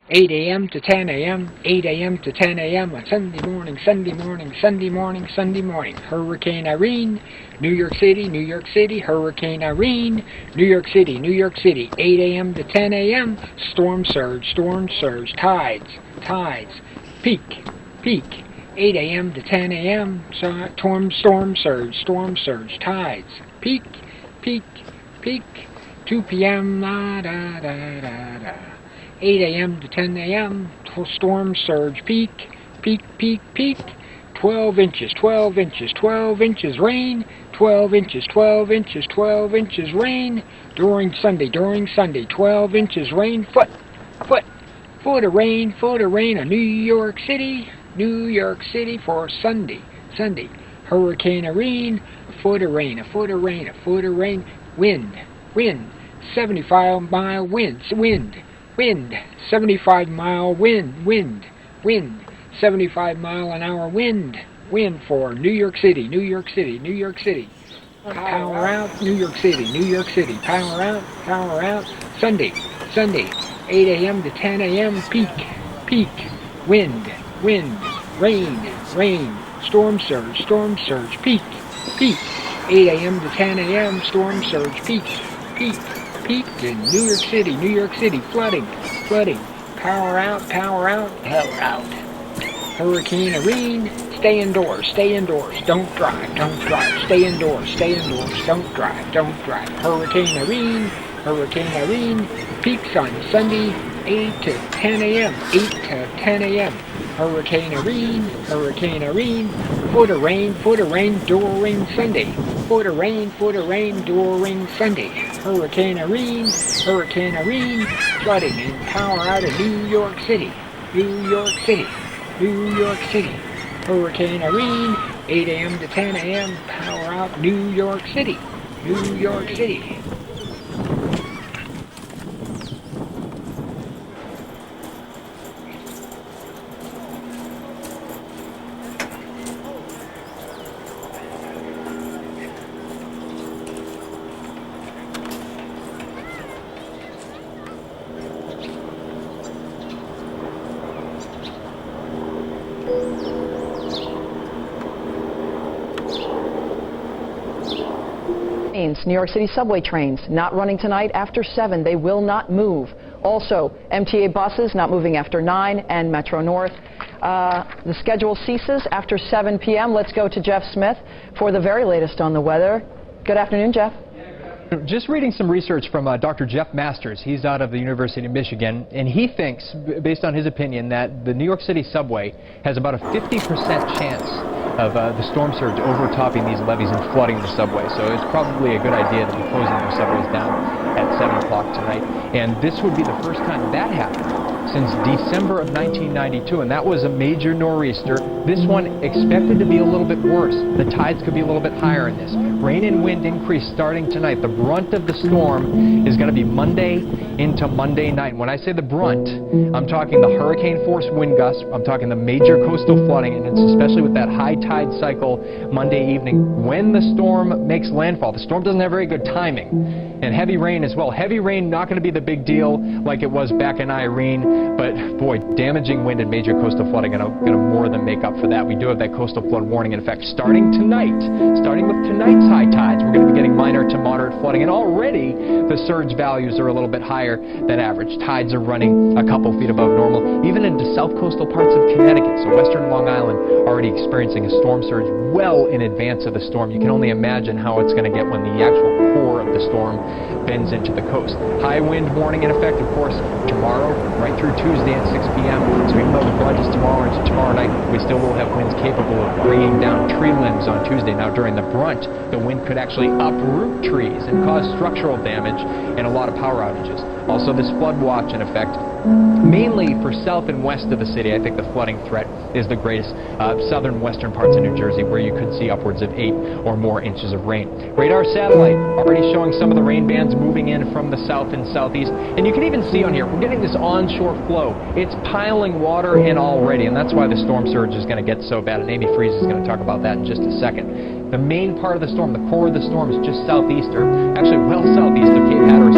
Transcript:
8 a.m. to 10 a.m., 8 a.m. to 10 a.m. on Sunday morning, Sunday morning, Sunday morning, Sunday morning. Hurricane Irene, New York City, New York City. Hurricane Irene, New York City, New York City. 8 a.m. to 10 a.m. Storm surge, tides, peak, peak. 8 a.m. to 10 a.m. Storm surge, tides, peak, peak, peak. 2 p.m. 8 a.m. to 10 a.m. Storm surge, peak, peak, peak, peak. 12 inches, 12 inches, 12 inches rain. 12 inches, 12 inches, 12 inches rain. During Sunday, 12 inches rain. Foot of rain on New York City for Sunday. Hurricane Irene, a foot of rain. Wind, 75-mile winds, wind, 75-mile wind, 75-mile-an-hour wind for New York City. Power out, New York City. Power out. Sunday, 8 a.m. to 10 a.m. Peak. Wind, rain. Storm surge, peak. 8 a.m. to 10 a.m. Storm surge, peak. In New York City. Flooding. Power out. Hurricane Irene, stay indoors. Don't drive. Stay indoors. Don't drive. Hurricane Irene, peaks on Sunday, 8 to 10 a.m. Hurricane Irene, foot of rain during Sunday. Foot of rain during Sunday. Hurricane Irene, flooding and power out of New York City. Hurricane Irene, 8 a.m. to 10 a.m. Power out New York City. New York City subway trains not running tonight after 7. They will not move. Also, MTA buses not moving after 9 and Metro North. The schedule ceases after 7 p.m. Let's go to Jeff Smith for the very latest on the weather. Good afternoon, Jeff. Just reading some research from Dr. Jeff Masters. He's out of the University of Michigan, and he thinks, based on his opinion, that the New York City subway has about a 50% chance of the storm surge overtopping these levees and flooding the subway. So it's probably a good idea to be closing the subways down at 7 o'clock tonight. And this would be the first time that happened since December of 1992, and that was a major nor'easter. This one expected to be a little bit worse. The tides could be a little bit higher in this. Rain and wind increase starting tonight. The brunt of the storm is going to be Monday into Monday night. When I say the brunt, I'm talking the hurricane force wind gusts, I'm talking the major coastal flooding, and it's especially with that high tide cycle Monday evening when the storm makes landfall. The storm doesn't have very good timing, and heavy rain as well. Heavy rain not going to be the big deal like it was back in Irene, but boy, damaging wind and major coastal flooding going to more than make up for that. We do have that coastal flood warning in effect starting tonight. Starting with tonight's high tides, we're going to be getting minor to moderate flooding, and already the surge values are a little bit higher than average. Tides are running a couple feet above normal, even into south coastal parts of Connecticut. So western Long Island already experiencing a storm surge well in advance of the storm. You can only imagine how it's going to get when the actual core of the storm bends into the coast. High wind warning in effect, of course, tomorrow, right through Tuesday at 6 p.m. So even though the brunt is tomorrow into tomorrow night, we still will have winds capable of bringing down tree limbs on Tuesday. Now, during the brunt, the wind could actually uproot trees and cause structural damage and a lot of power outages. Also, this flood watch in effect, mainly for south and west of the city. I think the flooding threat is the greatest. Southern western parts of New Jersey, where you could see upwards of 8 or more inches of rain. Radar satellite already showing some of the rain bands moving in from the south and southeast. And you can even see on here, we're getting this onshore flow. It's piling water in already, and that's why the storm surge is going to get so bad. And Amy Freeze is going to talk about that in just a second. The main part of the storm, the core of the storm, is just southeast, or actually well southeast of Cape Hatteras